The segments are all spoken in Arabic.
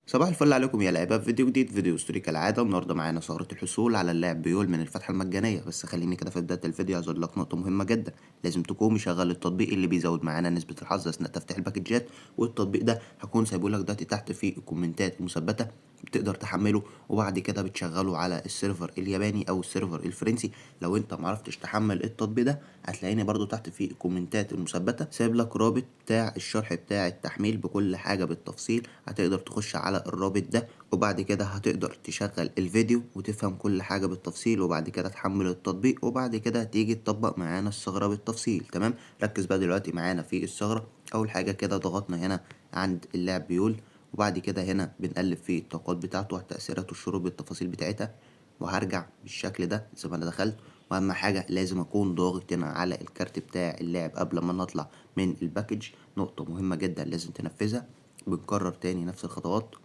صباح الفل عليكم يا لعيبة، في فيديو جديد، فيديو اسطوري كالعادة. النهاردة معانا ثغرة الحصول على اللاعب بيول من الفتحة المجانية. بس خليني كده في بداية الفيديو عايز اقول لك نقطة مهمة جدا. لازم تكون مشغل التطبيق اللي بيزود معانا نسبة الحظ اثناء تفتح الباكجات، والتطبيق ده هكون سايبه لك دلوقتي تحت في الكومنتات المثبتة. بتقدر تحمله وبعد كده بتشغله على السيرفر الياباني او السيرفر الفرنسي. لو انت معرفتش تحمل التطبيق ده هتلاقيني برضو تحت في الكومنتات المثبتة سايب لك رابط بتاع الشرح بتاع التحميل بكل حاجة بالتفصيل. هتقدر تخش على الرابط ده وبعد كده هتقدر تشغل الفيديو وتفهم كل حاجة بالتفصيل، وبعد كده تحمل التطبيق وبعد كده تيجي تطبق معانا الثغرة بالتفصيل. تمام، ركز بقى دلوقتي معانا في الثغرة. اول حاجة كده ضغطنا هنا عند اللاعب بيقول، وبعد كده هنا بنقلب في الطاقات بتاعته التأثيرات والشروط بالتفاصيل بتاعتها، وهرجع بالشكل ده زي ما انا دخلت. واهم حاجة لازم اكون ضاغط هنا على الكارت بتاع اللاعب قبل ما نطلع من الباكج. نقطة مهمة جدا لازم تنفذها. بنكرر تاني نفس الخطوات.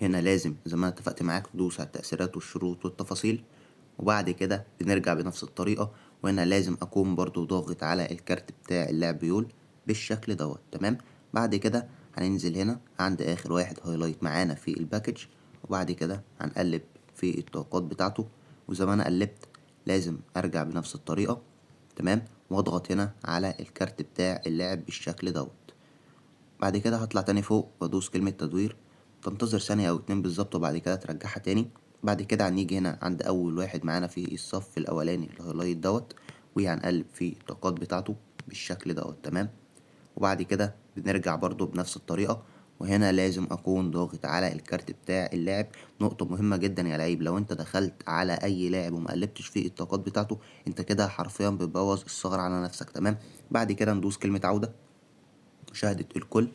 هنا لازم زي ما انا اتفقت معاك تدوس على التأثيرات والشروط والتفاصيل، وبعد كده بنرجع بنفس الطريقة. وهنا لازم اكون برضو ضاغط على الكارت بتاع اللاعب بيقول بالشكل دوت. تمام، بعد كده هننزل هنا عند اخر واحد هايلايت معانا في الباكج، وبعد كده هنقلب في الطاقات بتاعته. وزي ما انا قلبت لازم ارجع بنفس الطريقة. تمام، واضغط هنا على الكارت بتاع اللاعب بالشكل دوت. بعد كده هطلع تاني فوق وادوس كلمة تدوير، تنتظر ثانية او اتنين بالظبط وبعد كده ترجعها تاني. بعد كده هنيجي هنا عند اول واحد معانا في الصف الاولاني الهايلايت دوت، وهنقلب في الطاقات بتاعته بالشكل دوت. تمام، وبعد كده بنرجع برضو بنفس الطريقة. وهنا لازم اكون ضاغط على الكارت بتاع اللاعب. نقطة مهمة جدا يا لعيب، لو انت دخلت على اي لاعب ومقلبتش في الطاقات بتاعته انت كده حرفيا بتبوظ الثغرة على نفسك. تمام، بعد كده ندوس كلمة عودة، مشاهدة الكل.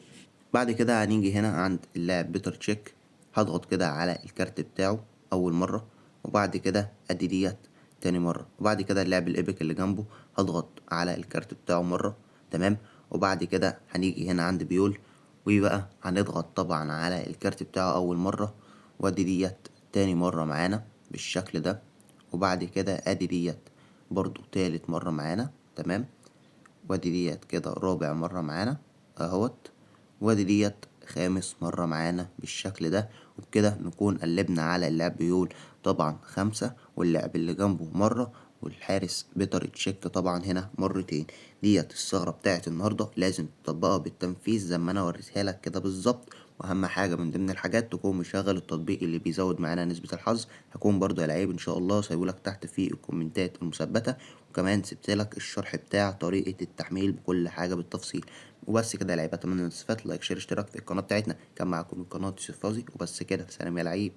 بعد كده هنيجي هنا عند اللاعب بيتر تشيك، هضغط كده على الكارت بتاعه أول مرة، وبعد كده أدي ديت تاني مرة، وبعد كده اللاعب الإيبك اللي جنبه هضغط على الكارت بتاعه مرة. تمام، وبعد كده هنيجي هنا عند بيول، وبقى هنضغط طبعا على الكارت بتاعه أول مرة، وأدي ديت تاني مرة معانا بالشكل ده، وبعد كده أدي ديت برضو تالت مرة معانا. تمام، وادي ديت كده رابع مرة معانا اهوت، وادي ديت خامس مرة معانا بالشكل ده. وبكده نكون قلبنا على اللاعب بيقول طبعا خمسة، واللاعب اللي جنبه مرة، والحارس بيتر تشيك طبعا هنا مرتين. ديت الثغرة بتاعت النهاردة، لازم تطبقها بالتنفيذ زي ما انا وريتها لك كده بالظبط. واهم حاجة من ضمن الحاجات تكون مشغل التطبيق اللي بيزود معانا نسبة الحظ. هكون برضو يا لعيب ان شاء الله سايبولك تحت في الكومنتات المثبتة، وكمان سبتلك الشرح بتاع طريقة التحميل بكل حاجة بالتفصيل. وبس كده يا لعيبة، اتمنى ان تستفاد. لايك شير اشتراك في القناة بتاعتنا. كان معاكم من قناة يوسف فوزي، وبس كده، سلام يا لعيب.